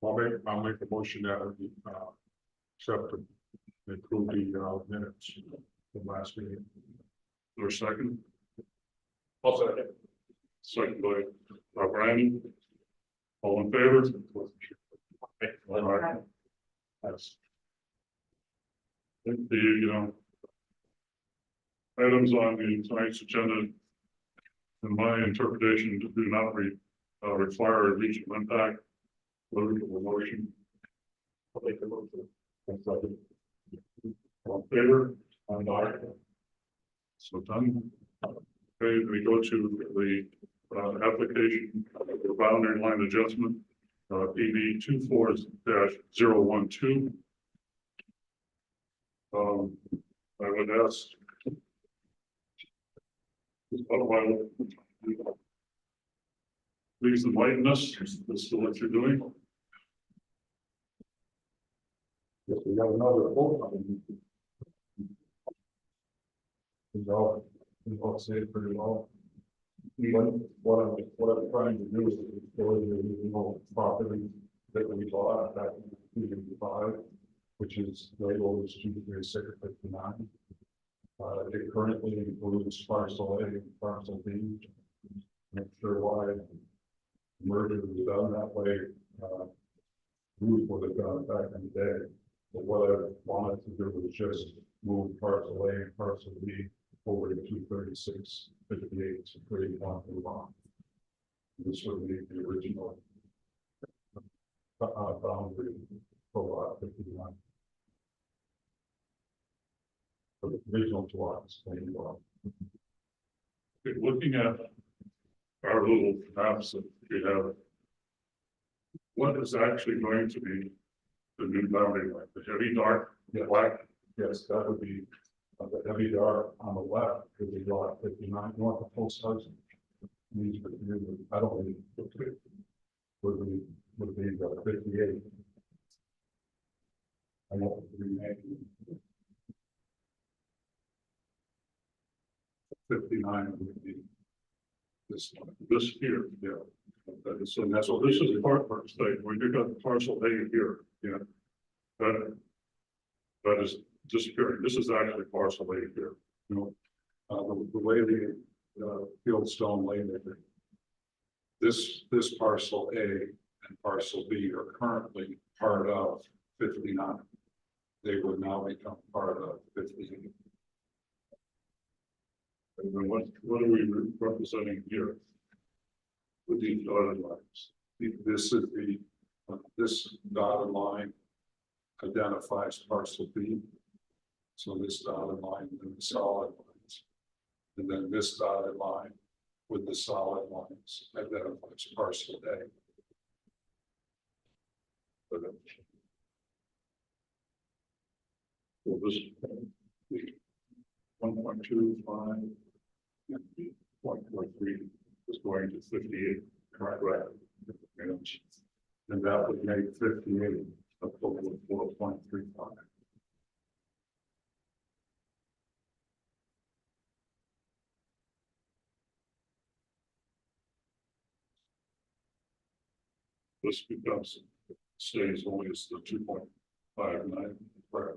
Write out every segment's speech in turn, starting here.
I'll make a motion that we accept and approve the minutes from last meeting. Or second? I'll second. Second by Brian. All in favor? Aye. Yes. The items on the tonight's agenda, in my interpretation, do not require a regional impact. Political motion. I'll make the motion. All in favor? Aye. So done. Okay, we go to the application for boundary line adjustment, PB 24-012. I would ask, please enlighten us as to what you're doing. Yes, we have another vote. We all say it pretty well. What I'm trying to do is restore the original property that we bought back in 2005, which is labeled as 23659. It currently includes parcel A and parcel B. Not sure why the merger was done that way. Ruth would have done it back in the day. But what I wanted to do was just move parcel A and parcel B over to 23658 to create one new lot. This would be the original boundary for lot 59. For the original two lots. Looking at our little maps that we have, what is actually going to be the new boundary line? The heavy dark black? Yes, that would be the heavy dark on the left would be lot 59 north of Post Hudson. I don't really would be the 58. I want to rename 59 would be This here, yeah. So this is part of our state. When you got parcel A here, yeah, that is disappearing. This is actually parcel A here. you know, the way the Fieldstone laid it. This parcel A and parcel B are currently part of 59. They would now become part of 58. And then what are we representing here? With these dotted lines. This is this dotted line identifies parcel B. So this dotted line and the solid lines. And then this dotted line with the solid lines identifies parcel A. So this 1.25 and 1.3 is going to 58. Correct. Right. And that would make 58 a total of 4.35. This becomes stays only as the 2.59. Right.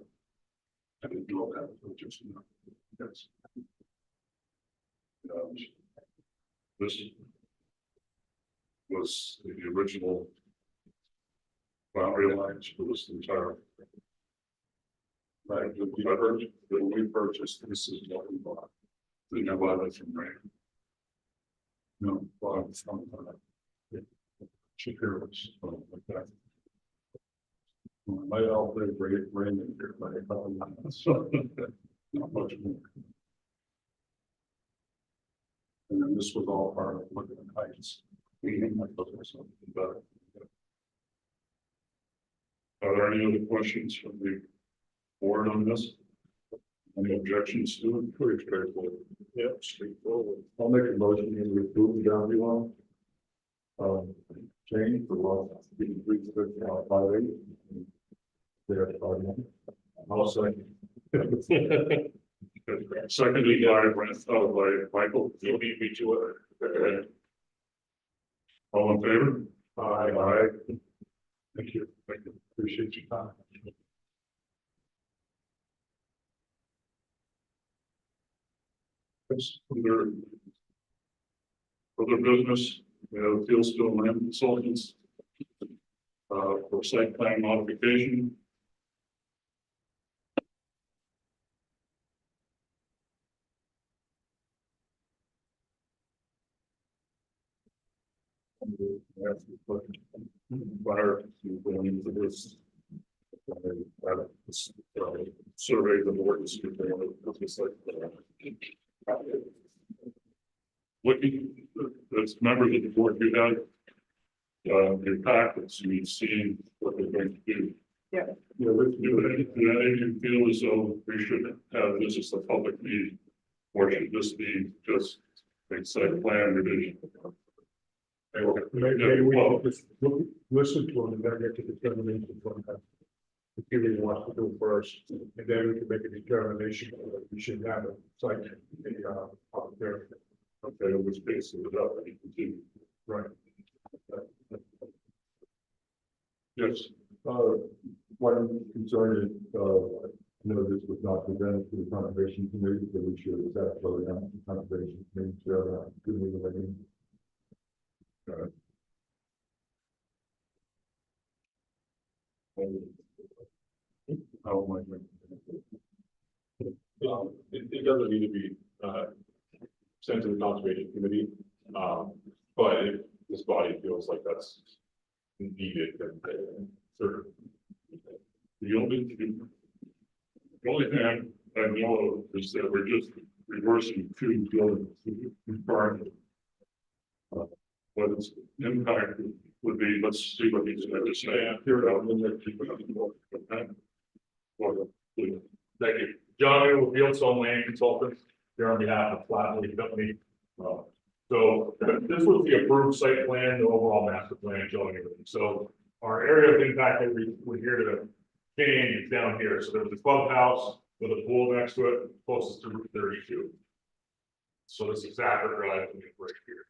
I didn't know that, but just yes. This was the original boundary lines for this entire. Right. When we purchased, this is what we bought. The new line from Ray. No, well, from Shapiro's, like that. Might all be great rain here, but I probably not. Not much more. And then this was all part of looking at heights. I thought there was something better. Are there any other questions from the board on this? Any objections to it? Pretty straightforward. Yeah, straightforward. I'll make a motion to approve the boundary line. Change for lot 33558. There, I'll second. Secondly, by Michael. You need me to. All in favor? Aye. Thank you. Appreciate your time. Other business, we have Fieldstone Land Consultants for site plan modification. Prior to going into this, survey the board is looking as members of the board, you had your packets, you've seen what they're going to do. Yeah. Let's do it. Do any of you feel as though we should have this as a public meeting, or should this be just a site plan revision? Maybe we can just listen to them and then make a determination from that. If he wants to do first, and then we can make a determination whether we should have a site. Up there. Okay, in which case it would up and continue. Right. Yes. One concern is, this was not presented to the conservation committee, so we should accept voting on the conservation committee, so, good meeting. How am I going? It doesn't need to be, sent to the conservation committee, but if this body feels like that's needed, then sort of. The only thing I know of is that we're just reversing two buildings. What its impact would be, let's see what he's going to say. Thank you. John New with Fieldstone Land Consultants, here on behalf of Flatley Company. So this was the approved site plan, the overall master plan showing everything. So our area of impact that we're here to change is down here. So there's a clubhouse with a pool next to it, closest to Route 32. So this is Zachary Drive right here.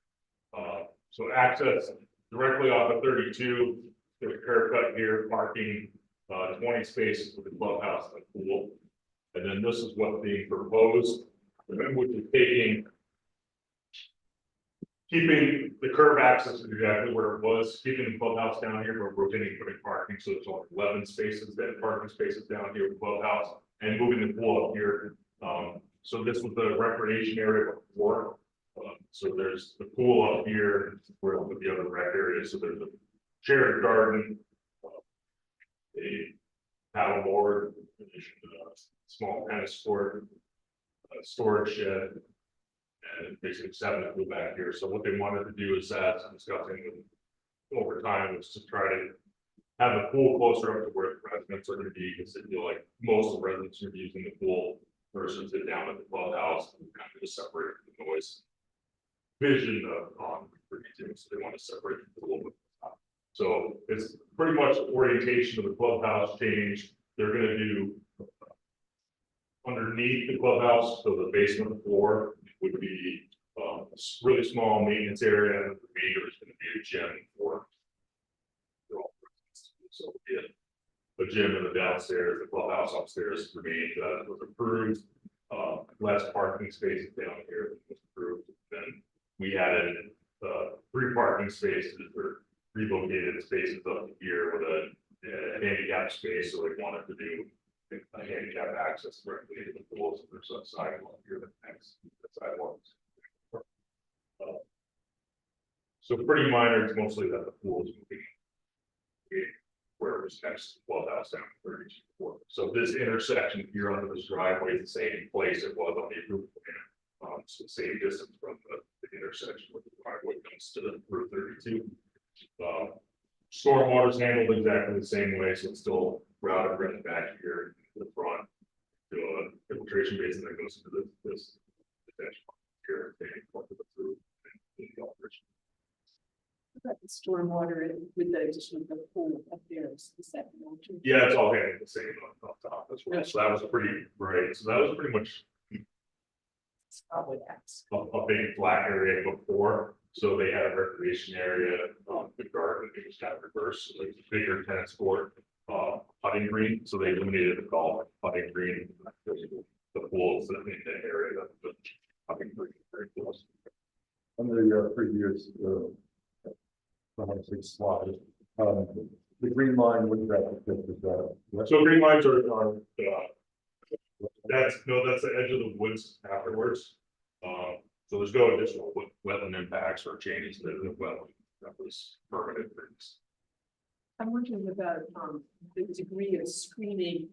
So access directly off of 32, there's a curb cut here, parking, 20 spaces with the clubhouse and the pool. And then this is what's being proposed, which is keeping the curb access exactly where it was, keeping the clubhouse down here, but rotating, putting parking, so there's only 11 spaces, then parking spaces down here with the clubhouse, and moving the pool up here. So this was the recreation area before. So there's the pool up here, where with the other rec area, so there's a shared garden, a paddleboard, small tennis court, a storage shed, and basically 7 to go back here. So what they wanted to do is that, discussing over time, was to try to have the pool closer up to where the residents are going to be, because they feel like most of the residents are using the pool versus it down at the clubhouse, and kind of just separate the noise vision on so they want to separate it a little bit. So it's pretty much orientation of the clubhouse change. They're going to do underneath the clubhouse, so the basement floor would be a really small maintenance area, and the remainder is going to be a gym for all. So yeah, the gym in the downstairs, the clubhouse upstairs remained was approved. Less parking spaces down here was approved. Then we added 3 parking spaces or relocated spaces up here with a handicap space, so they wanted to do a handicap access directly to the pool. So there's a sidewalk here that connects the sidewalks. So pretty minor, it's mostly that the pool is moving where it was next to the clubhouse down 34. So this intersection here under this driveway is the same place it was on the approved plan. So the same distance from the intersection where the driveway comes to the Route 32. Stormwater is handled exactly the same way, so it's still routed right back here to the front to an infiltration basin that goes into this detention here. About the stormwater with the addition of the pool up there is the second one too. Yeah, it's all handled the same on top as well. So that was pretty right. So that was pretty much It's probably X. a big flat area before. So they had a recreation area, the garden, it was kind of reverse, so like bigger tennis court, putting green, so they eliminated the golf putting green. The pools in the area, the putting green, very close. Under your previous, I want to say slide, the green line, what is that? So green lines are, that's the edge of the woods afterwards. So there's no additional wetland impacts or changes to the wetland, that was permanent things. I'm wondering about, the degree of screening,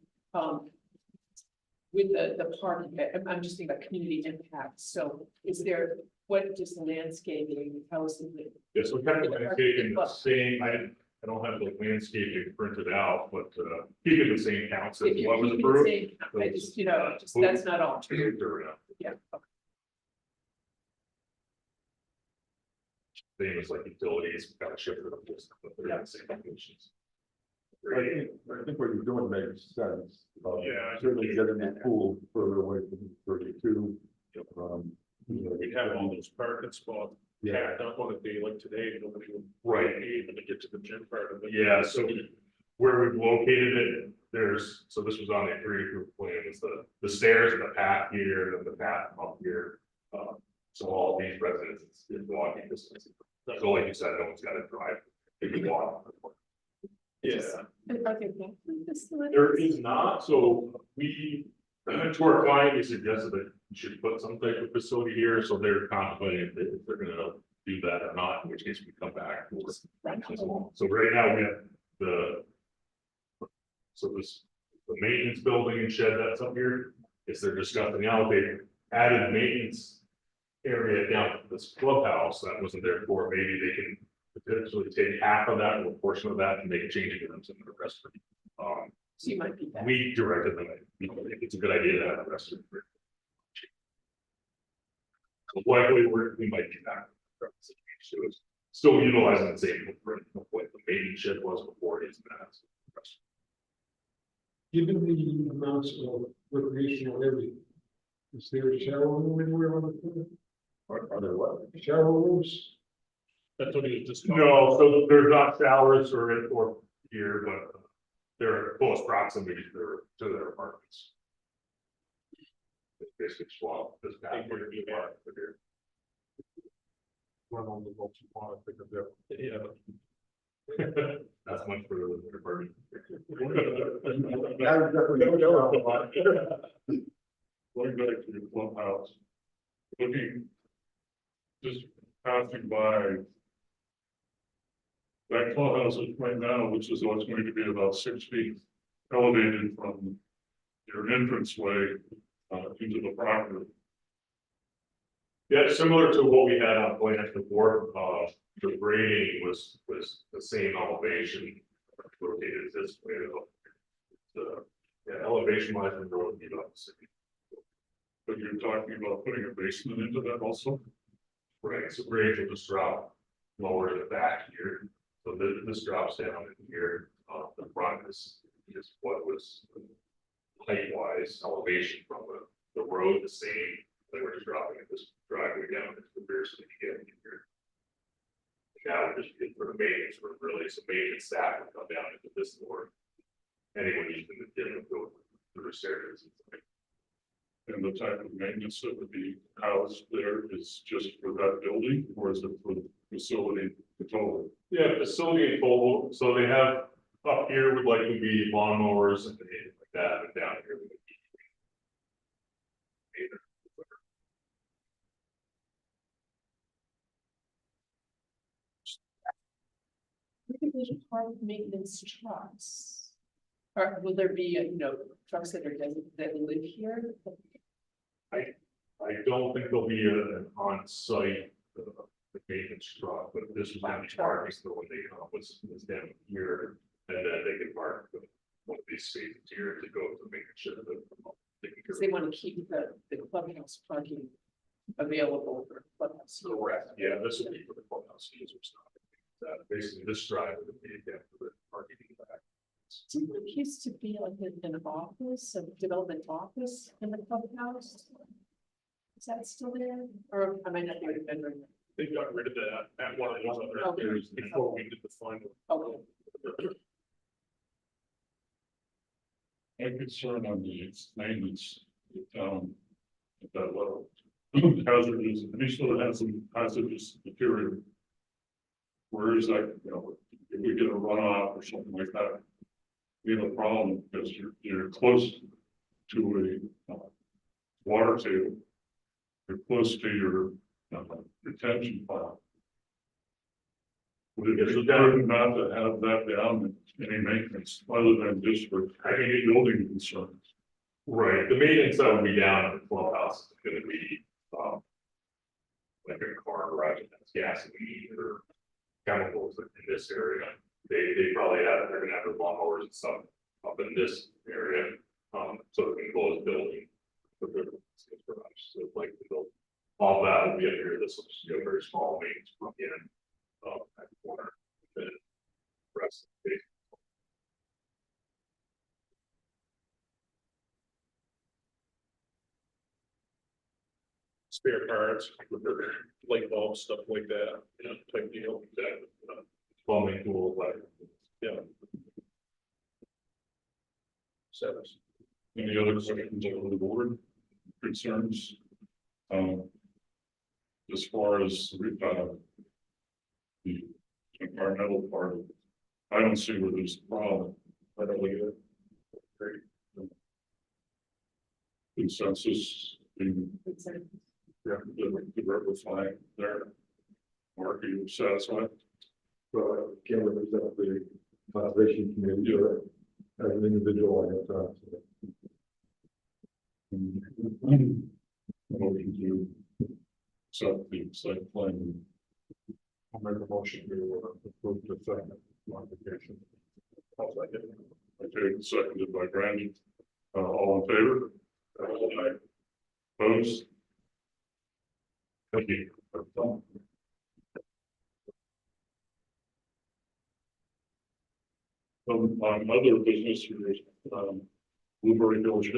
with the parking. I'm just thinking about community impact. So is there, what does the landscaping, how is it? Yeah, so kind of landscaping the same, I don't have the landscaping printed out, but keeping the same counts as If you're what was keeping the approved. same, I just, that's not all. Yeah. Same as like utilities, kind of shifted up just, but they're in the same conditions. I think what you're doing makes sense. Yeah. Certainly getting the pool further away from 32. We'd have all those parking spots. Yeah. Not on a day like today, nobody would. Right. Even to get to the gym part of it. Yeah, so where we've located it, so this was on the approved plan, is the stairs and the path here, and the path up here. So all these residents is walking distance. So like you said, no one's got to drive. They can walk. Yeah, And are there bathroom facilities? There is not, so to our client, we suggested that we should put some type of facility here, so they're contemplating if they're gonna do that or not, in which case we come back. So right now we have the maintenance building and shed that's up here, is they're discussing now, they added maintenance area down to this clubhouse that wasn't there before, maybe they can potentially take half of that or a portion of that and make a change in them to the rest of it. So you might be back. We directed them, if it's a good idea to have the rest of it. So likely we might be back. So it's still utilizing the same footprint of what the main shed was before it's that. Given the amounts of recreational area, is there a shower room anywhere on the floor? Are there what? Shower rooms? that's what he was just. No, so there's not showers or here, but they're in close proximity to their apartments. It's basically swap this back here. Run on the boats you want to pick up there. Yeah. That's much for the apartment. That was definitely. Going back to the clubhouse. Looking. Just passing by. That clubhouse is right now, which is what's going to be about 6 feet elevated from your entranceway into the property. Yeah, similar to what we had on plans before, the grading was the same elevation. Rotated this way. The elevation wise, the road would be about the same. But you're talking about putting a basement into that also? Right, so grades will just drop lower in the back here. So this drops down in here, the front is what was height wise elevation from the road the same. They were just dropping it this driveway down into the rear so they could get in here. Now we're just getting for the maintenance, for really some maintenance staff would come down into this floor. Anyone using the gym would go through the stairs. And the type of maintenance that would be housed there is just for that building, or is it for the facility total? Yeah, facility in total, so they have up here would likely be lawnmowers and things like that, and down here. would be I think there's part of maintenance trucks. Or will there be, trucks that that live here? I don't think there'll be an on-site maintenance truck, but this was on parking, so when they come, was down here, and then they can park one of these spaces here to go to make sure that. Because they want to keep the clubhouse parking available for clubhouse. Correct, yeah, this will be for the clubhouse users. Basically, this drive would be again for the parking in the back. Didn't there used to be like an office, a development office in the clubhouse? Is that still there? Or am I not remembering? They got rid of that at one of those other Okay. areas before we did the final. Okay. My concern on the maintenance, at that level. Hazardous, any sort of hazardous material. Where is that, if we get a runoff or something like that. We have a problem because you're close to a water table. You're close to your retention pond. Would it be better not to have that down in any maintenance other than just for any building concerns? Right, the maintenance that would be down at the clubhouse is gonna be, like a car garage that has gasoline or chemicals in this area. They probably have, they're gonna have their lawnmowers and stuff up in this area, so they can close building. For the garage, so like, all that will be up here, this will just be a very small maintenance from the end, at the corner. Then the rest of the spare parts, light bulbs, stuff like that, type deal, that, plumbing tools, like, yeah. Service. Any other questions over the board? Concerns? As far as the environmental part of it, I don't see where there's a problem. I don't look at it. Great. Consensus being, the rebel flag there. Mark, are you satisfied? Well, I can't represent the conservation committee, but as an individual, I have to. Motion to accept the site plan. I'll make a motion to approve the second modification. Okay, seconded by Brandon. All in favor? Aye. Opposed? Thank you. On other business, Blueberry Hill Ship,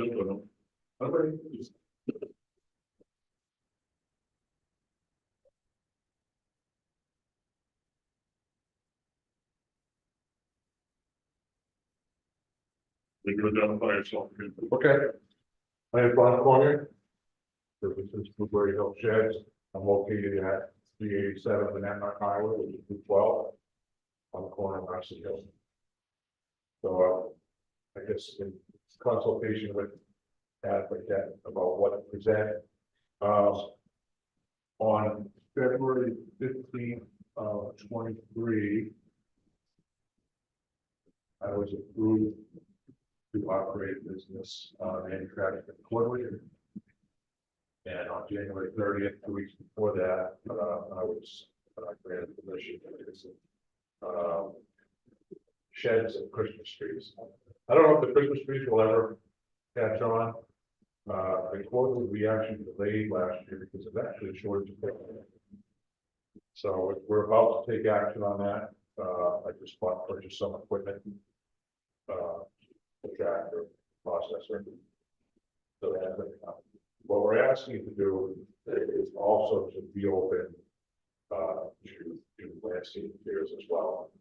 we can identify yourself. Okay. I am Ron Corner. This is Blueberry Hill Sheds. I'm located at 387 Banana Highway, which is 212. On the corner of Mercy Hill. So, I guess in consultation with advocate about what to present. On February 15th of 23. I was approved to operate a business, manufacturing equipment. And on January 30th, 2 weeks before that, I was granted permission to sheds and Christmas trees. I don't know if the Christmas trees will ever catch on. The quote was we actually delayed last year because of actually a shortage of equipment. So we're about to take action on that. I just purchased some equipment. The tractor, processor. So that, what we're asking to do is also to be open to landscape materials as well.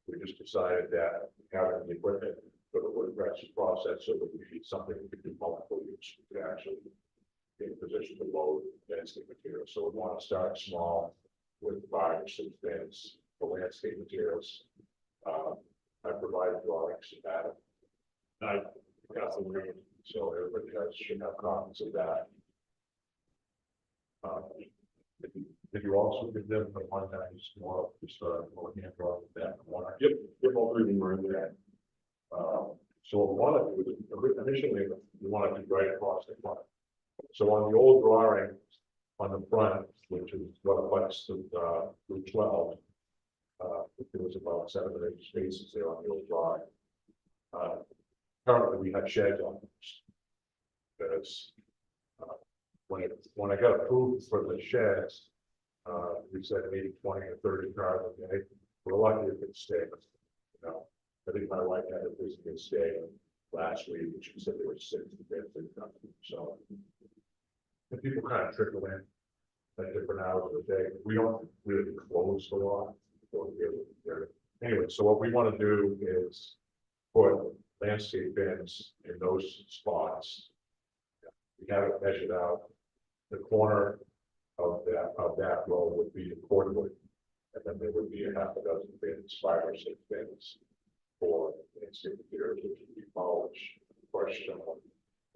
We just decided that having the equipment for the wood press process, so that we need something we can do multiple use, we can actually be in a position to load landscape materials. So we want to start small with 5 or 6 bins for landscape materials. I provided drawings to that. I got the room, so everybody should have copies of that. Did you also give them the one that is more just more hand drawn with that one? Yep, all 3 of them are in there. So what we want to do is initially we wanted to write across the front. So on the old drawing on the front, which is what abuts the Route 12, there was about 7 or 8 spaces there on the old drawing. Currently, we have sheds on those. Because when I got approved for the sheds, we said maybe 20 or 30 cars a day. We're lucky if it stays. You know, I think my wife had a physical stay last week, and she said there were 6 days. So the people kind of trickle in. at different hours of the day. We don't really close the lot. Anyway, so what we want to do is put landscape bins in those spots. We have it measured out. The corner of that row would be a cordwood. And then there would be a half a dozen bins, 5 or 6 bins for landscape materials, which would be polished, crushed stone,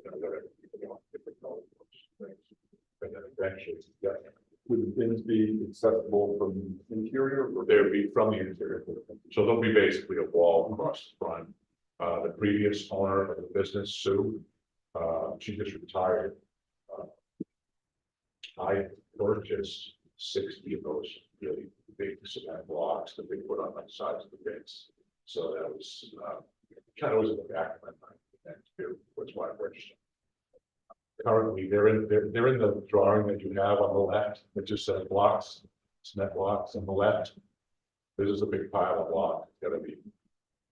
whatever, different colors, things. And then eventually, yeah. Would the bins be accessible from interior or? They would be from the interior. So there'll be basically a wall across the front. The previous owner of the business, Sue, she just retired. I purchased 60 of those really big cement blocks that they put on the sides of the bins. So that was kind of was in the back of my mind. And too, that's why I purchased them. Currently, they're in the drawing that you have on the left. It just says blocks, cement blocks on the left. This is a big pile of blocks. It's gotta be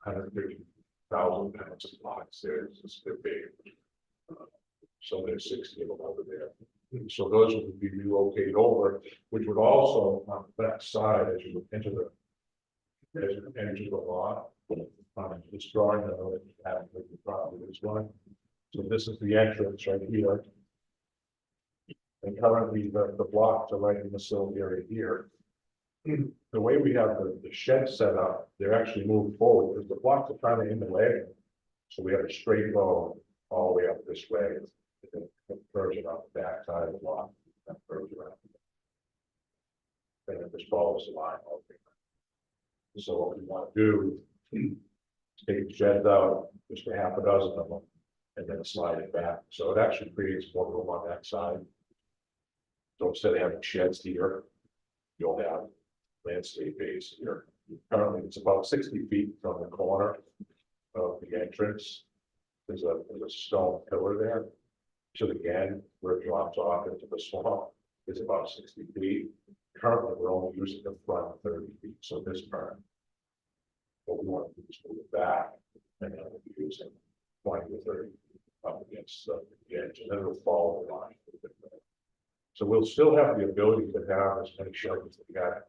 130,000 pounds of blocks there. They're big. So there's 60 of them over there. So those would be relocated over, which would also on the back side as you enter the lot. This drawing that I have with the property is one. So this is the entrance right here. And currently the blocks are right in the sill area here. The way we have the shed set up, they're actually moved forward because the blocks are kind of in the way. So we have a straight row all the way up this way. It curves it up the back side of the block. That curves around. And it just follows the line. So what we want to do is take the sheds out, just a half a dozen of them, and then slide it back. So it actually creates more room on that side. So instead of having sheds here, you'll have landscape base here. Currently, it's about 60 feet from the corner of the entrance. There's a stone pillar there. So again, where it drops off into the swamp is about 60 feet. Currently, we're only using the front 30 feet. So this part, what we want to do is move it back, and then we'll be using 20 to 30 up against the edge, and then it'll follow the line. So we'll still have the ability to have as many shelters as we got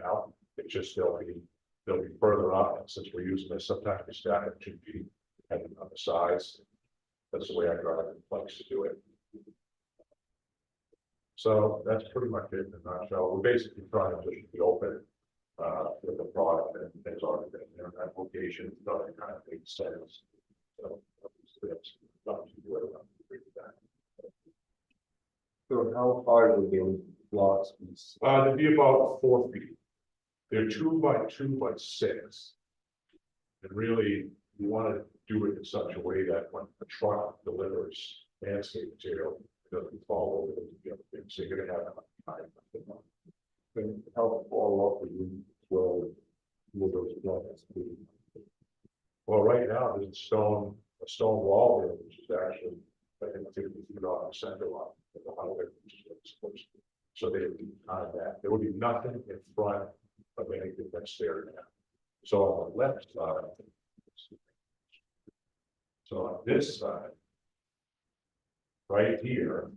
now. It's just they'll be further up, and since we're using this, sometimes we stack it 2 feet depending on the size. That's the way I drive it, likes to do it. So that's pretty much it in a nutshell. We're basically trying to just be open with the product, and it's already been there in that location. Nothing kind of makes sense. So that's not to do it. So how high would those blocks be? They'd be about 4 feet. They're 2 by 2 by 6. And really, you want to do it in such a way that when a truck delivers landscape material, it doesn't fall over the other things. So you're going to have enough time. And how far up would you will those blocks be? Well, right now, there's a stone wall there, which is actually, I think, 50 feet off the center line of the highway, which is what it's supposed to be. So they would be behind that. There would be nothing in front of anything that's there now. So on the left side, so on this side, right here,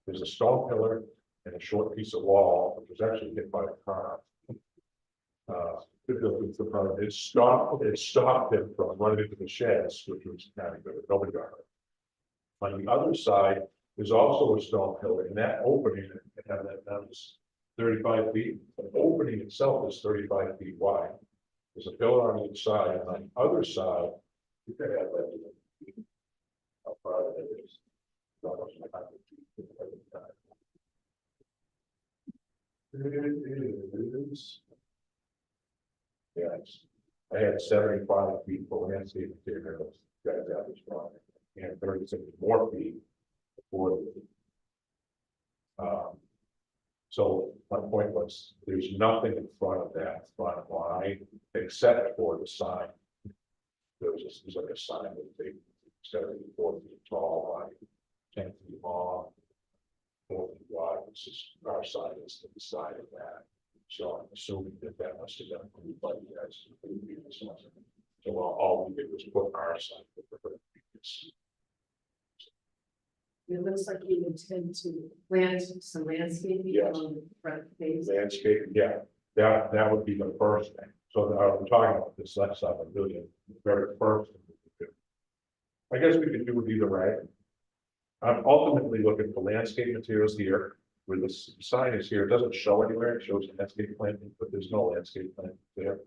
there's a stone pillar and a short piece of wall, which was actually hit by a car. It stopped him from running into the sheds, which was kind of good. Nobody got hurt. On the other side, there's also a stone pillar, and that opening, that was 35 feet. The opening itself is 35 feet wide. There's a pillar on each side, and on the other side, you could have that. How far it is. Almost 100 feet. It is. Yes, I had 75 feet for landscape materials, guys out this drawing, and 36 more feet for so my point was, there's nothing in front of that front line except for the sign. There's like a sign that they, it's gotta be 4 feet tall by 10 feet long, 4 feet wide, which is our side is to the side of that. So I'm assuming that must have been approved by you guys. So all we did was put our side. It looks like you intend to plant some landscaping Yes. on the front face. Landscape, yeah, that would be the first thing. So I'm talking about this left side of the building, the very first. thing we could do. I guess we could do it either way. I'm ultimately looking for landscape materials here, where this sign is here, it doesn't show anywhere, it shows landscape planting, but there's no landscape planting there.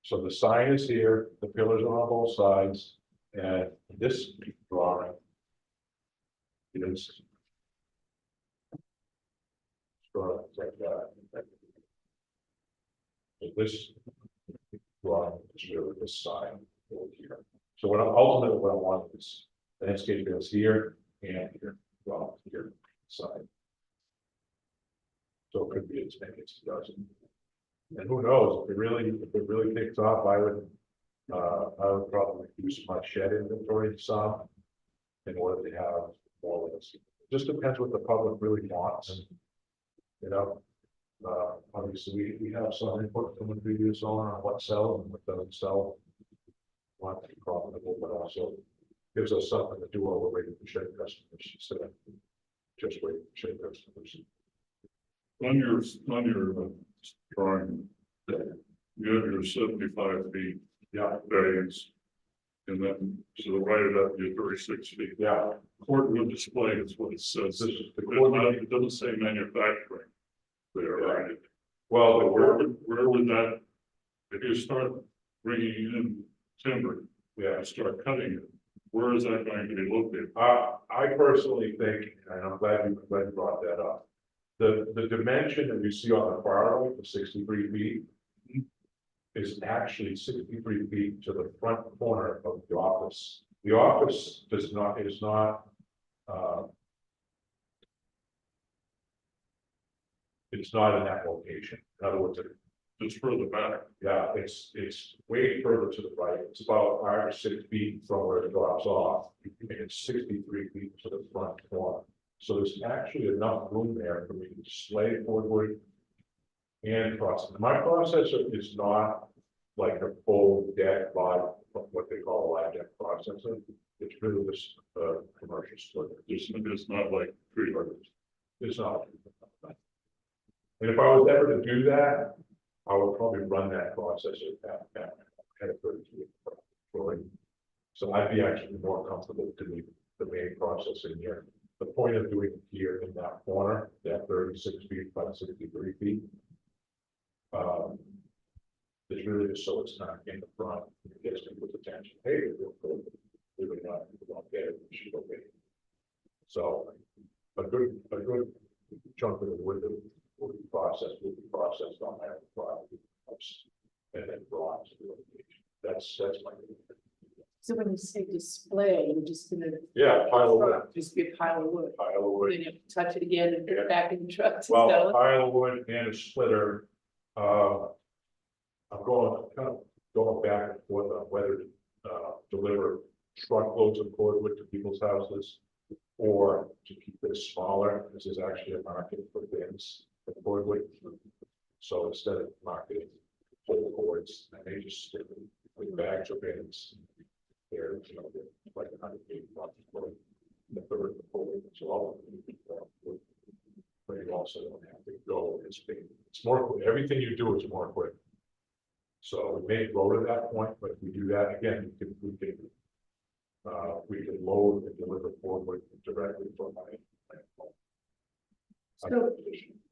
So the sign is here, the pillars are on both sides, and this drawing is drawing like that. So this drawing is really this sign over here. So what ultimately what I want is landscape is here and here, well, here, side. So it could be as many as it doesn't. And who knows, if it really takes off, I would probably use my shed inventory some. In order to have more of this, just depends what the public really wants. You know, obviously, we have some input from the previous owner on what sells and what doesn't sell. Want to be profitable, but also gives us something to do while we're waiting for shed customers instead of just waiting for shed customers. On your drawing, you have your 75 feet Yeah, variance. And then to the right of that, you're 36 feet. yeah, Cordwood display is what it says. this is the It doesn't say manufacturing. There, right? well, But the where word, would that, if you start bringing in timber, yeah. and start cutting it, where is that going to be located? I personally think, and I'm glad you brought that up. The dimension that you see on the far right, the 63 feet. Is actually 63 feet to the front corner of the office. The office is not, it's not in that location. In other words, It's further back. yeah, it's way further to the right. It's about 5 or 6 feet from where it drops off. And it's 63 feet to the front corner. So there's actually enough room there for me to display forward and process. My processor is not like a full deck by what they call a live deck processor. It's really just commercial splitter. It's not like tree harvest. It's not. And if I was ever to do that, I would probably run that processor at a 32. So I'd be actually more comfortable doing the main processing here. The point of doing it here in that corner, that 36 feet by 63 feet. It's really just so it's not in the front, it gets people's attention, hey, we're not, people don't get it, we should go get it. So, a good chunk of the wood that will be processed on that property. And then brought to the location, that's my. So when you say display, you're just gonna. Yeah, pile of wood, Just be a pile of wood, pile of wood. then you have to touch it again and put it back in the truck to Well, sell it. pile of wood and a splitter, I'm going back and forth on whether to deliver truckloads of cordwood to people's houses or to keep it smaller. This is actually a market for bins for cordwood. So instead of marketing whole cords, I may just stick with bags or bins. They're, they're like 180 bucks for the third of the cord. So all of them. But you also don't have to go as big. It's more, everything you do is more quick. So we may go to that point, but if we do that again, we can load and deliver forward directly from my.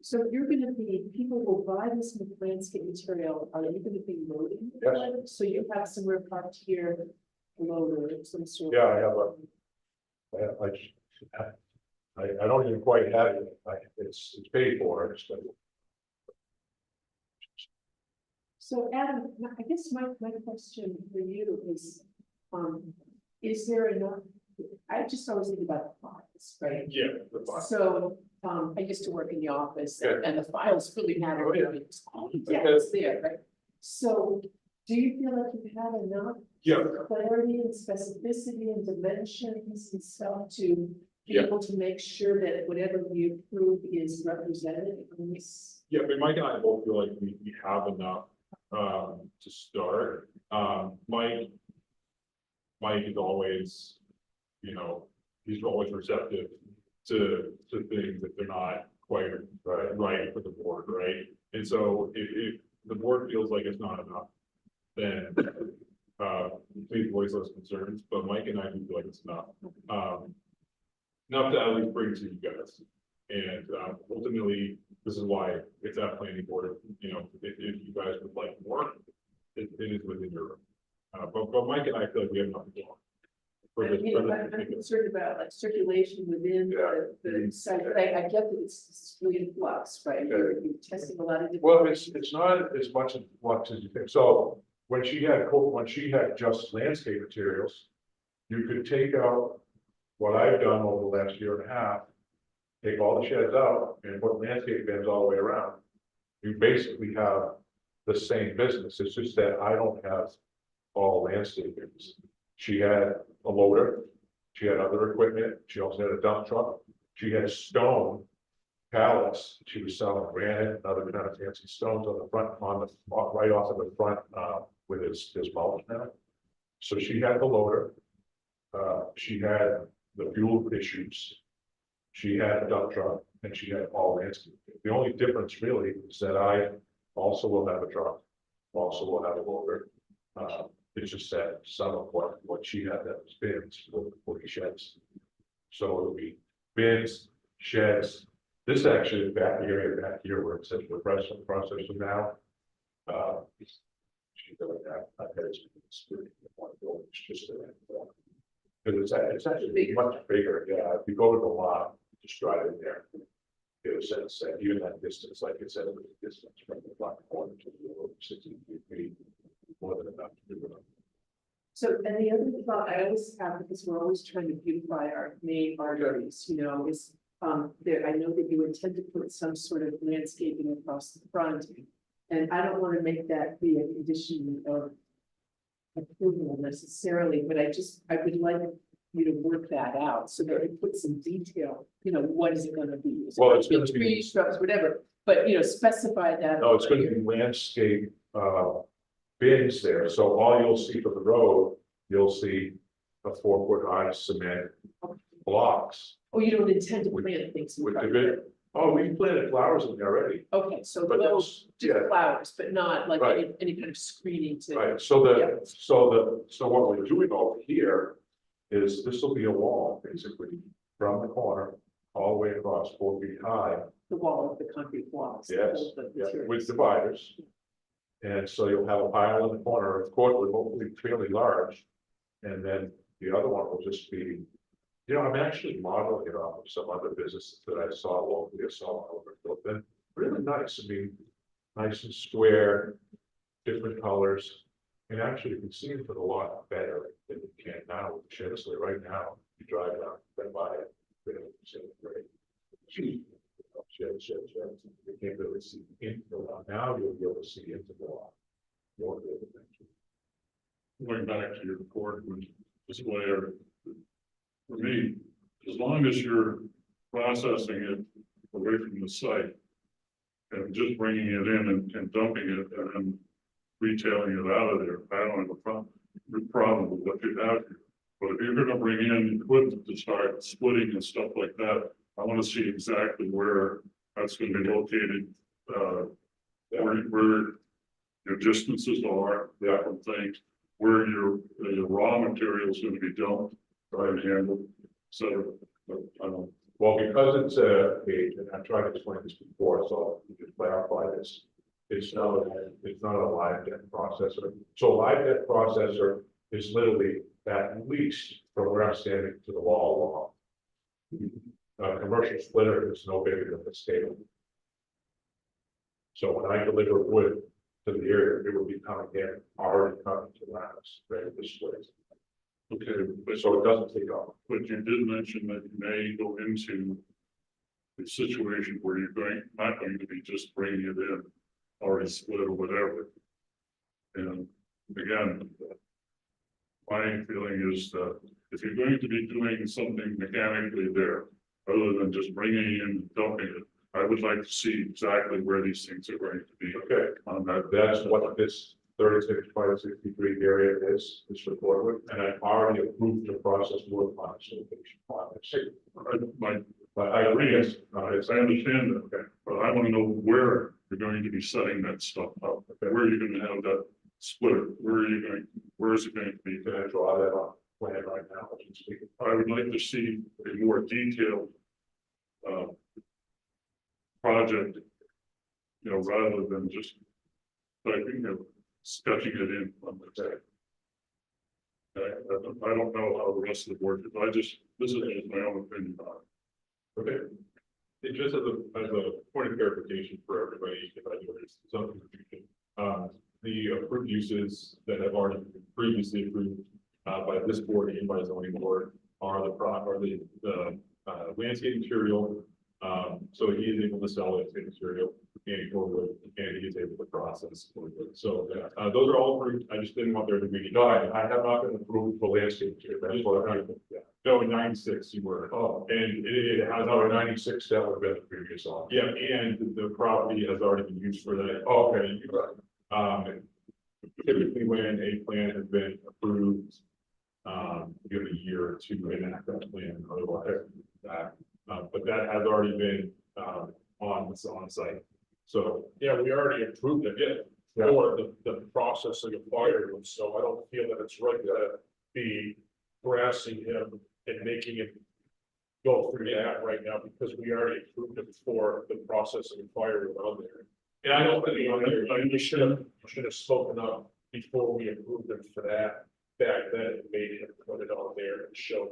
So you're gonna be, people will buy this landscape material, are you gonna be loading? Yes. it? So you have somewhere parked here, a loader, of some sort. Yeah, I have I don't even quite have it. It's paid for. So Adam, I guess my question for you is there enough, I just always think about the files, right? Yeah, the box. So, I used to work in the office Yeah. and the files really matter. Oh, yeah. It's all the text there, right? So do you feel like you have enough Yeah. clarity and specificity and dimensions and stuff to be Yeah. able to make sure that whatever you approve is represented in this? Yeah, but Mike and I both feel like we have enough to start. Mike is always, he's always receptive to things that they're not quite right for the board, right? And so if the board feels like it's not enough, then please voice those concerns, but Mike and I do feel like it's enough. Enough to at least bring to you guys. And ultimately, this is why it's at planning board, you know, if you guys would like more, it is within your. But Mike and I feel like we have nothing to do. For this, You know, I'm concerned about like circulation within the site, but I get that it's really in flux, right? You're testing a lot of different. Well, it's not as much as what as you think. So when she had just landscape materials, you could take out what I've done over the last year and a half, take all the sheds out and put landscape bins all the way around. You basically have the same business. It's just that I don't have all landscape bins. She had a loader, she had other equipment, she also had a dump truck, she had stone pallets, she was selling granite and other kind of fancy stones on the front, right off of the front, with his mulch now. So she had the loader, she had the fuel issues, she had a dump truck, and she had all landscape. The only difference really is that I also will have a truck, also will have a loader. It's just that some of what she had that was bins will be sheds. So it'll be bins, sheds. This actually is back here where it says we're processing now. She doesn't have, I've had it's just that. Because it's actually much bigger, yeah, if you go to the lot, just drive in there. Get a sense that even that distance, like it said, the distance from the front corner to the road, 60 feet, more than enough to do it. So, and the other thought I always have, because we're always trying to beautify our main arteries, you know, is there, I know that you intend to put some sort of landscaping across the front. And I don't want to make that be a condition of approval necessarily, but I would like you to work that out so that it puts some detail, you know, what is it gonna be? Is it Well, gonna it's gonna be- trees, shrubs, whatever, but you know, specify that. No, it's gonna be landscape, bins there, so all you'll see from the road, you'll see a 4-foot high cement blocks. Oh, you don't intend to plant things in With front the of bit, it? oh, we planted flowers in there already, Okay, so but those, that's, just yeah, flowers, but not like Right. any kind of screening to. right, so Yeah. so what we're doing over here is this will be a wall, basically, from the corner all the way across 4 feet high. The wall of the concrete walls. to Yes, hold the yeah, materials. with dividers. And so you'll have a pile in the corner, of course, will hopefully fairly large. And then the other one will just be, you know, I'm actually modeling it off of some other businesses that I saw locally, I saw over Brooklyn. Really nice, I mean, nice and square, different colors. And actually, you can see it a lot better than you can now with the sheds. So right now, you drive down, then by it, it's great. Sheds. You can't really see into the lot. Now you'll be able to see into the lot. More vivid. Going back to your report with display area. For me, as long as you're processing it away from the site. And just bringing it in and dumping it and retailing it out of there, I don't have a problem with what you have here. But if you're gonna bring in equipment to start splitting and stuff like that, I wanna see exactly where that's gonna be located. Where your distances are, that kind of things, where your raw material is gonna be dumped, right, and handled, so. Well, because it's a page, and I've tried to explain this before, so to just clarify this. It's not a live deck processor. So a live deck processor is literally at least from where I'm standing to the wall. A commercial splitter is no bigger than the scale. So when I deliver wood to the area, it will be coming in, already coming to the house, ready to split. Okay, but So it doesn't take off. But you did mention that you may go into a situation where you're not going to be just bringing it in, already split or whatever. And again, my feeling is that if you're going to be doing something mechanically there, other than just bringing in and dumping it, I would like to see exactly where these things are going to be. Okay. On that. That's what this 36 by 63 area is for Portland, and I've already approved the process work on this location. But I agree, yes, I understand that, okay, but I want to know where you're going to be setting that stuff up. Where are you going to have that split? Where is it going to be? can I draw that on plan right now, as we speak? I would like to see a more detailed project, rather than just typing of sketching it in on the day. I don't know how the rest of the board, this is just my own opinion on it. Okay. It just as a point of clarification for everybody, if I know there's some confusion. The approved uses that have already been previously approved by this board and by the zoning board are the landscape material. So he is able to sell landscape material and wood, and he is able to process wood. So those are all approved. I just didn't want there to be. No, I have not been approved for landscape here, that's what I, yeah. No, in 96 you were. Oh, And it has no, in already. 96, that would have been the previous one. Yeah, and the property has already been used for that. Oh, okay, you're right. Typically when a plan has been approved, give it a year or two to enact that plan, otherwise that, but that has already been, on site. So, Yeah, we already approved it, Yeah. for the processing of firewood, so I don't feel that it's right to be harassing him and making it go through that right now, because we already approved it for the processing of firewood on there. and I don't think, You should have spoken up before we approved it for that, back then, and made him put it on there and show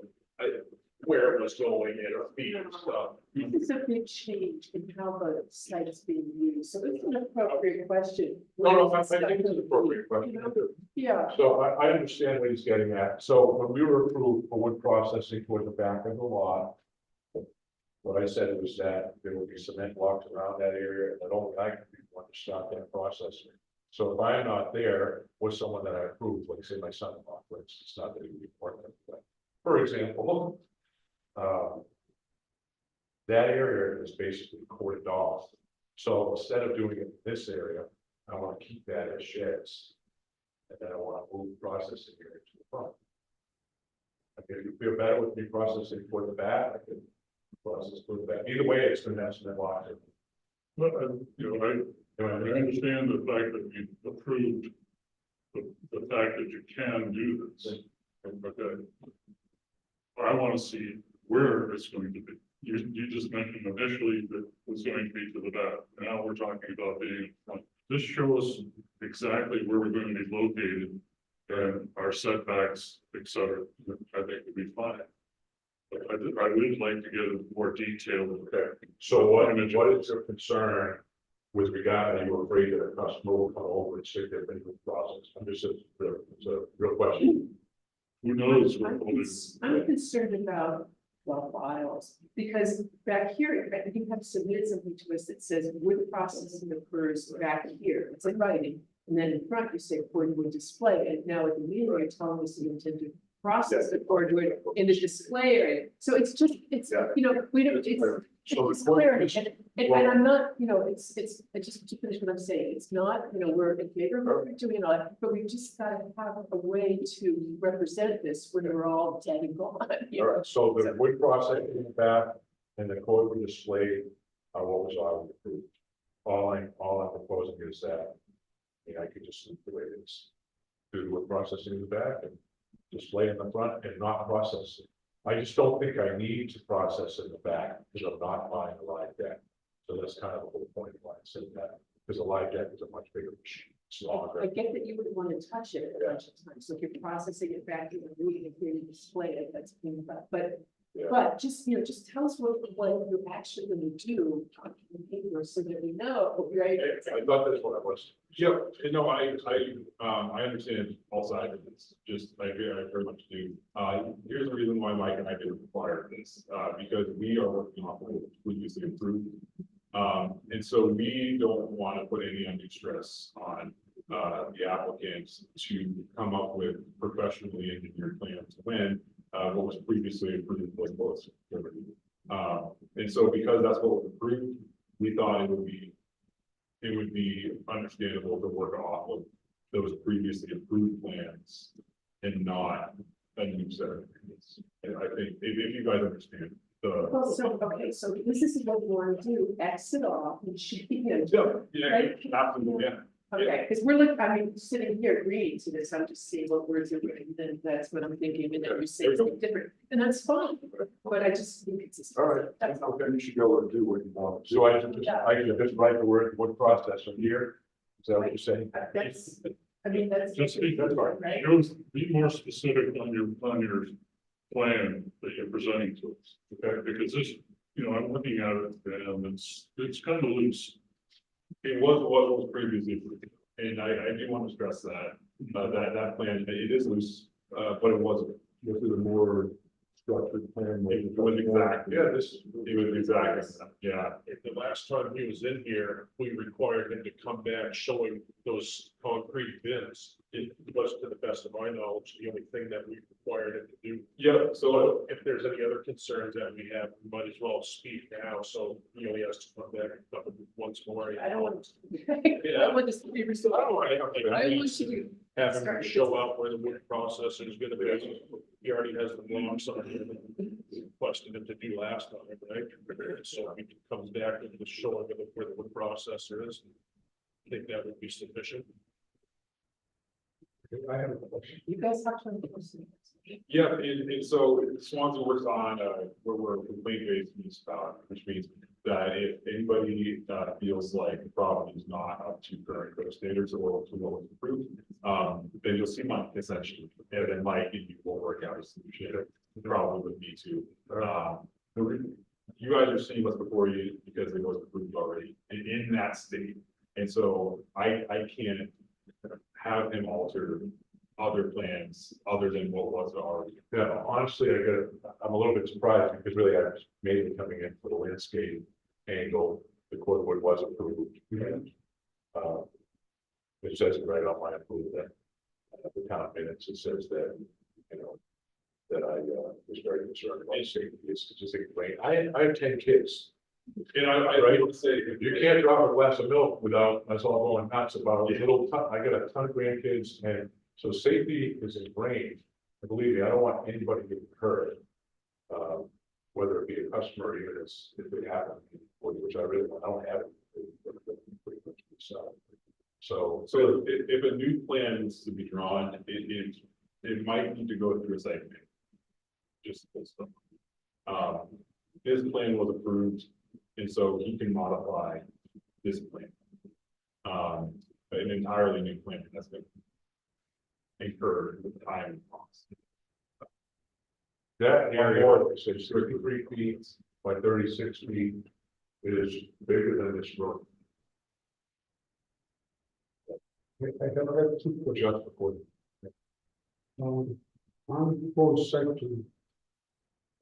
where it was going and our feet and stuff. This is a big change in how the site is being used, so it's an appropriate question. No, I think it's an appropriate question. Yeah, So I understand what he's getting at. So when we were approved for wood processing toward the back of the lot, what I said was that there would be cement blocks around that area, and that only I could be one to start that processing. So if I'm not there with someone that I approved, like say my son-in-law, for instance, not that he would be important, but for example, that area is basically cordoned off. So instead of doing it in this area, I want to keep that as sheds. And then I want to move processing area to the front. Okay, you feel better with me processing for the back, I can process for the back. Either way, it's gonna have some block. But, I understand the fact that you approved the fact that you can do this. Okay. I want to see where it's going to be. You just mentioned initially that it was going to be to the back. Now we're talking about being in front. Just show us exactly where we're going to be located and our setbacks, et cetera. I think would be fine. But I would like to get a more detailed. Okay, so what is your concern with regard, are you afraid that a customer will come over and stick their finger in the process? I'm just, it's a real question. Who knows? I'm concerned about files, because back here, I think you have submitted something to us that says wood processing occurs back here, it's in writing. And then in front, you say cordwood display, and now at the meeting, you're telling us you intend to process the cordwood in the display area. So it's just, we don't, So it's clear, and I'm not, I just to finish what I'm saying, it's not, we're in favor of what we're doing on, but we just gotta have a way to represent this when we're all dead and gone. All right, so the wood processing in the back and the cordwood display are what was already approved. All I'm proposing is that, I could just leave the way it is. Do the wood processing in the back and display in the front and not process it. I just don't think I need to process in the back because I'm not buying a live deck. So that's kind of the whole point of why I said that, because a live deck is a much bigger machine. It's longer. I get that you would want to touch it a bunch of times, so if you're processing it back, you're moving it here, you display it, that's being, but just, just tell us what you're actually going to do on the paper so that we know, right? I thought that's what I was. yeah, I understand all sides of this, just I very much do. Here's the reason why Mike and I didn't require this, because we are working off of what was previously approved. And so we don't want to put any undue stress on the applicants to come up with professionally engineered plans when what was previously approved was both. And so because that's what was approved, we thought it would be understandable to work off of those previously approved plans and not a new set of plans. And I think if you guys understand the. Well, so, okay, so this is what we want to do, exit off, and should be good. Yeah, Right? absolutely, yeah. Okay, because we're looking, I mean, sitting here agreeing to this, I'm just seeing what we're doing, and then that's what I'm thinking, and then you're saying something different, and that's fine, but I just think it's. All right, That's all. okay, you should be able to do what you want. So I should just write the word, what process from here? Is that what you're saying? That's, I mean, that's. Just be, That's fine. Right? be more specific on your plan that you're presenting to us. Okay, because this, I'm looking at it and it's kind of loose. It was what was previously approved, and I do want to stress that, that plan, it is loose, but it wasn't. This is a more structured plan. It was exact, yeah, it was exact, yeah. The last time he was in here, we required him to come back showing those concrete bins. It was, to the best of my knowledge, the only thing that we required him to do. Yeah, so So if there's any other concerns that we have, we might as well speak now, so he only has to come back once more. I don't want. Yeah. I want this to be restored. I don't want to I want you have him show up where the wood processor is gonna be. He already has the blocks on him, requested him to do last time, right? So he comes back and just showing him where the wood processor is. I think that would be sufficient. I have a question. You guys have to. Enforce it. yeah, and so Swanzey works on, where we're complaint based municipality, which means that if anybody, feels like the property is not up to current code standards or to what was approved, then you'll see Mike essentially, and then Mike, and you will work out a solution. Probably would need to, you guys are seeing what's before you because it was approved already in that state. And so I can't have him alter other plans other than what was already. Yeah, honestly, I'm a little bit surprised because really I was maybe coming in for the landscape angle, the cordwood was approved. And, it says it right on my approval that the town minutes, it says that, that I was very concerned about safety, it's just explain, I have 10 kids. And I would say, You can't drop a glass of milk without us all going nuts about a little ton. I got a ton of grandkids, and so safety is ingrained. And believe me, I don't want anybody to get hurt. Whether it be a customer or even if it happens, which I really I don't have. So if a new plan needs to be drawn, it might need to go through a site plan. Just this stuff. His plan was approved, and so he can modify this plan. An entirely new plan that's been incurred with time and cost. that area, it's 33 feet by 36 feet, is bigger than this room. I have two questions. Just before. On the proposed site to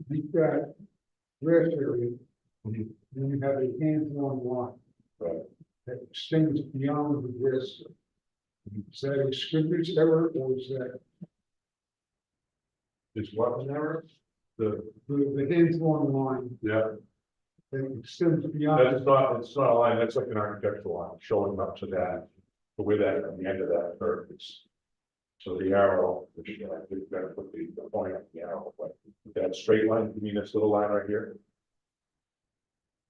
meet that grass area, Mhm. then you have a hand-drawn line. Right. That extends beyond the grass. Is that a scrivener's error or is that It's what an error? the hand-drawn line Yeah, that extends beyond? it's not a line, that's like an architectural line showing up to that, the way that, at the end of that curve is. So the arrow, which I think we've got to put the point on the arrow, but that straight line, you mean this little line right here?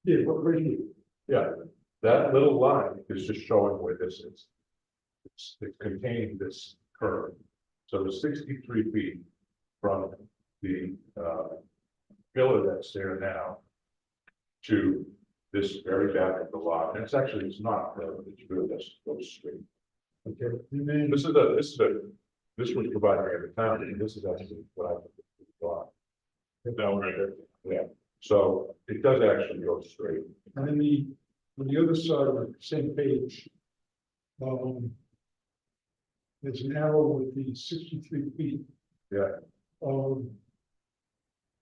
Yeah, but right here. Yeah, that little line is just showing where this is. It's containing this curve. So the 63 feet from the pillar that's there now to this very back of the lot. And it's actually, it's not, it's really just goes straight. Okay, and then This was provided by the town, and this is actually what I thought. That one right there. Yeah, so it does actually go straight. And then on the other side of the same page, there's an arrow with the 63 feet. Yeah. Um,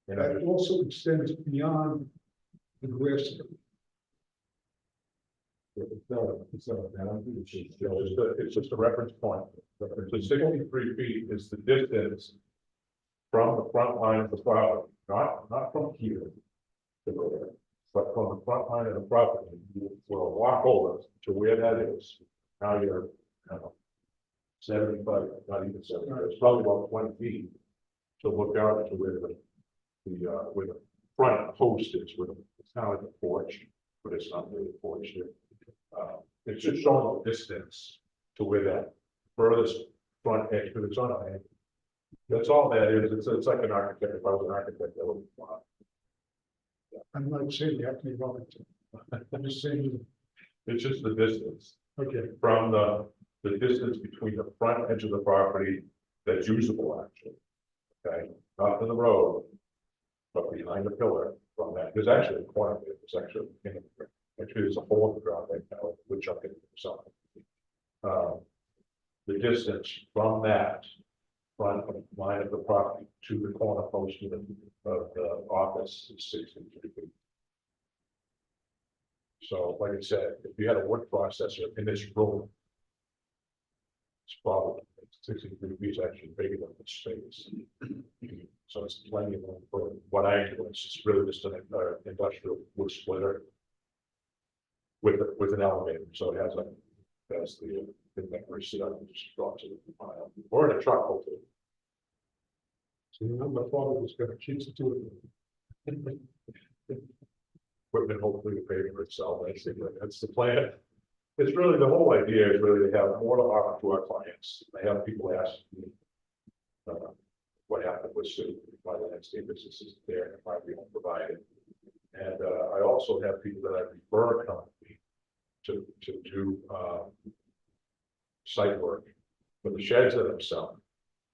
And I that just, also extends beyond the grass. it's just a reference point. The 63 feet is the distance from the front line of the property, not from here to there, but from the front line of the property. You will walk over to where that is. Now you're, 75, not even 75, it's probably about 20 feet. To look out to where where the front post is, where it's kind of like a porch, but it's not really a porch there. It's just showing the distance to where that furthest front edge, because it's on a angle. That's all that is, it's like an architect, if I was an architect, that would. I'm not saying you have to be wrong. I'm just saying, It's just the distance okay, from the distance between the front edge of the property that's usable actually. Okay, not to the road, but behind the pillar from that, there's actually a corner, there's actually, there's a hole in the ground right now, which I can something. The distance from that front line of the property to the corner post of the office is 63 feet. So, like I said, if you had a wood processor in this room, it's probably 63 feet is actually bigger than the space. So it's plenty of room for what I do. It's just really just an industrial wood splitter with an elevator. So it has that's the thing that we sit up and just drop to the pile or in a truck hopefully. so my father was gonna keep it to it. Equipment hopefully to pay for itself. That's the plan. It's really, the whole idea is really to have more to offer to our clients. I have people ask me, what happened with Sue, why the next day business is there, and why we don't provide it. And, I also have people that I refer come to do, site work for the sheds that I'm selling.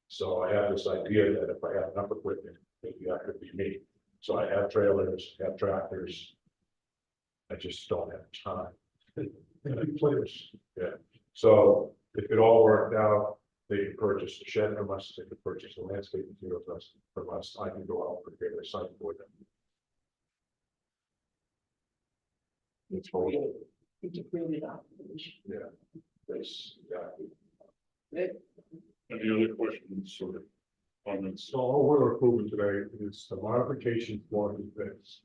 So I have this idea that if I have enough equipment, maybe that could be me. So I have trailers, have tractors. I just don't have time. Players, yeah. So if it all worked out, they could purchase a shed from us, they could purchase a landscape material from us, I can go out and prepare a site for them. It's all, Integrated operation. yeah. That's, Any other questions or comments? So all we're approving today is the modification for the fence.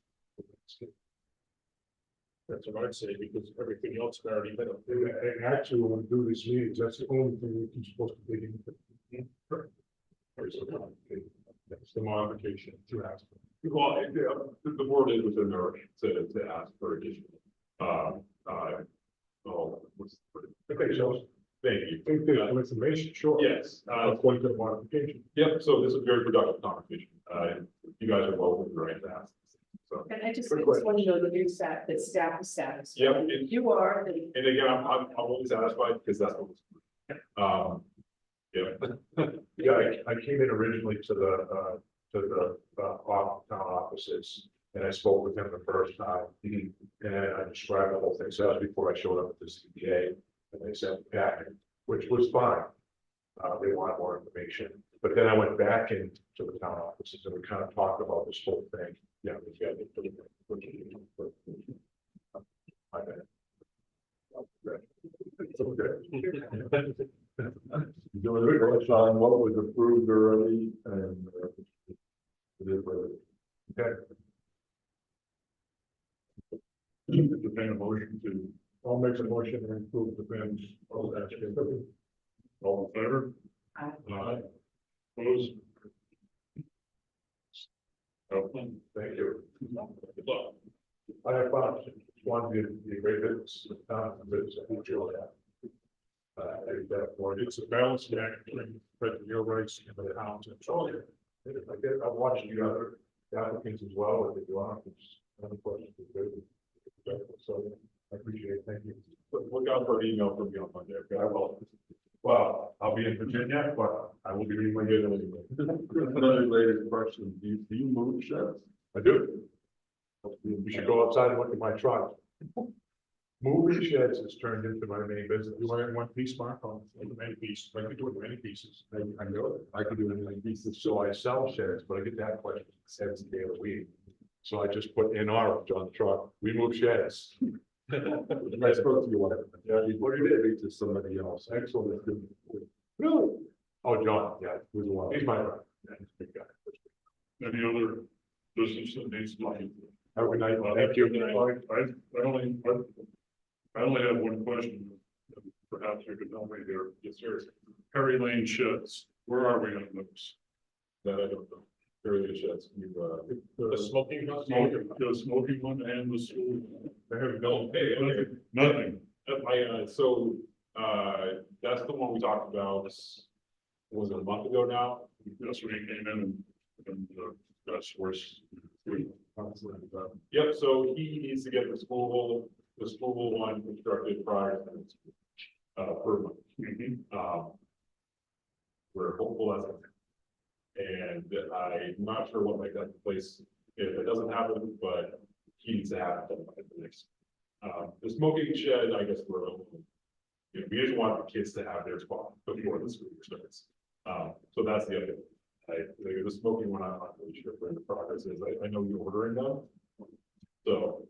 That's what I'd say, because everything else had already been. And actually, when we do these meetings, that's the only thing we're supposed to dig into. That's the modification to ask. Well, the board is within their right to ask for additional. Okay, so Thank you. think there's some information, sure. Yes, According to the modification. yep, so this is a very productive conversation. You guys are well within the right to ask. So, And I just Good want to know that you're that staff is satisfied. Yep. You are, and again, I'm only satisfied because that's what was. Yeah. Yeah, I came in originally to the town offices, and I spoke with him the first time. And I described the whole thing, so that was before I showed up at the CPA, and they sent me back, which was fine. They wanted more information, but then I went back into the town offices and we kind of talked about this whole thing. Yeah, we got it. My bad. It's okay. Doing a question on what was approved already and. Okay. Entertain a motion to, I'll make a motion to improve the bins. all in favor? Aye. Opposed? Open. Thank you. Good luck. I have found Swanzey to be a great business, business, I'm sure that. It's a balancing act between your rights and the town's. I've watched the other applicants as well, what they do on, it's another question. So I appreciate it, thank you. Look out for an email from me on Monday. Okay, I will. Well, I'll be in Virginia, but I will be reading my good anyway. Another related question, do you move sheds? I do. We should go outside and look at my truck. Moving sheds has turned into my main business. You want it in one piece, Mark, or many pieces, I can do it in many pieces. I know it. I could do it in many pieces. So I sell sheds, but I get that question 7 days a week. So I just put in orange on the truck. We move sheds. I spoke to you, yeah, before you did to somebody else. Excellent. Really? Oh, John, yeah, he's my friend. Yeah, he's a big guy. Any other business that needs to be? Have a good night. Thank you. I only have one question. perhaps you could help me here. Yes, sir. Perry Lane sheds, where are we on those? That I don't know. Very sheds, you, The smoking. The smoking one and the school. I have no, hey, okay. Nothing. That's the one we talked about, was it a month ago now? That's when he came in and that's worse. Yep, so he needs to get the school one constructed prior to this. Per month. We're hopeful that's. And I'm not sure what might take place if it doesn't happen, but he needs to have it by the next. The smoking shed, I guess we're, you know, we just want the kids to have their spot before the school year starts. So that's the other. The smoking one, I'm not really sure where the progress is. I know you're ordering them. So.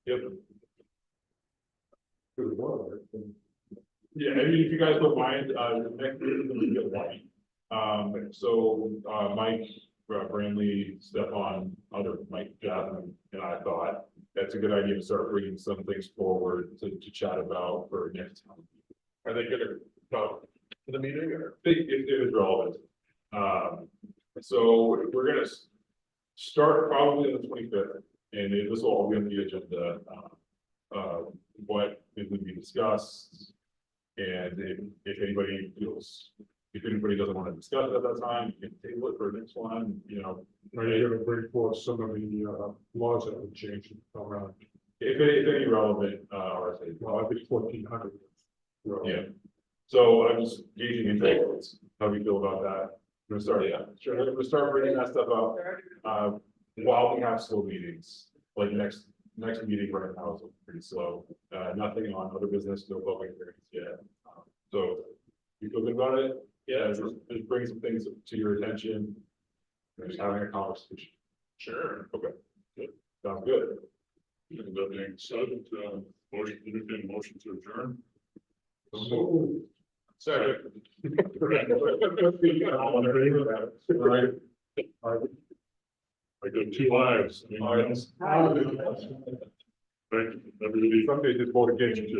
Yep. Yeah, I mean, if you guys don't mind, the next meeting is gonna get light. Mike, Brandley, Stefan, Mike, Jasmine, and I thought that's a good idea to start bringing some things forward to chat about for next time. Are they gonna come to the meeting or? It is relevant. So we're gonna start probably on the 25th, and this will all be on the agenda. What is going to be discussed, and if anybody feels, if anybody doesn't want to discuss it at that time, you can table it for the next one, you know. Are you gonna bring forth some of the laws that would change around? If any relevant, RSA. Well, I think 1400. Yeah. So I'm just gauging interest. How do you feel about that? We're gonna start, yeah, sure. We're gonna start bringing that stuff up, while we have slow meetings, like next meeting right now is pretty slow. Nothing on other business, no public hearings yet. So you feel good about it? Yeah, just bring some things to your attention. We're just having a conversation. Sure. Okay. Good. Sounds good. And that being said, motion to adjourn. Second. All in favor? Right. I got 2 lives. Thank you, everybody. Somebody just voted against you.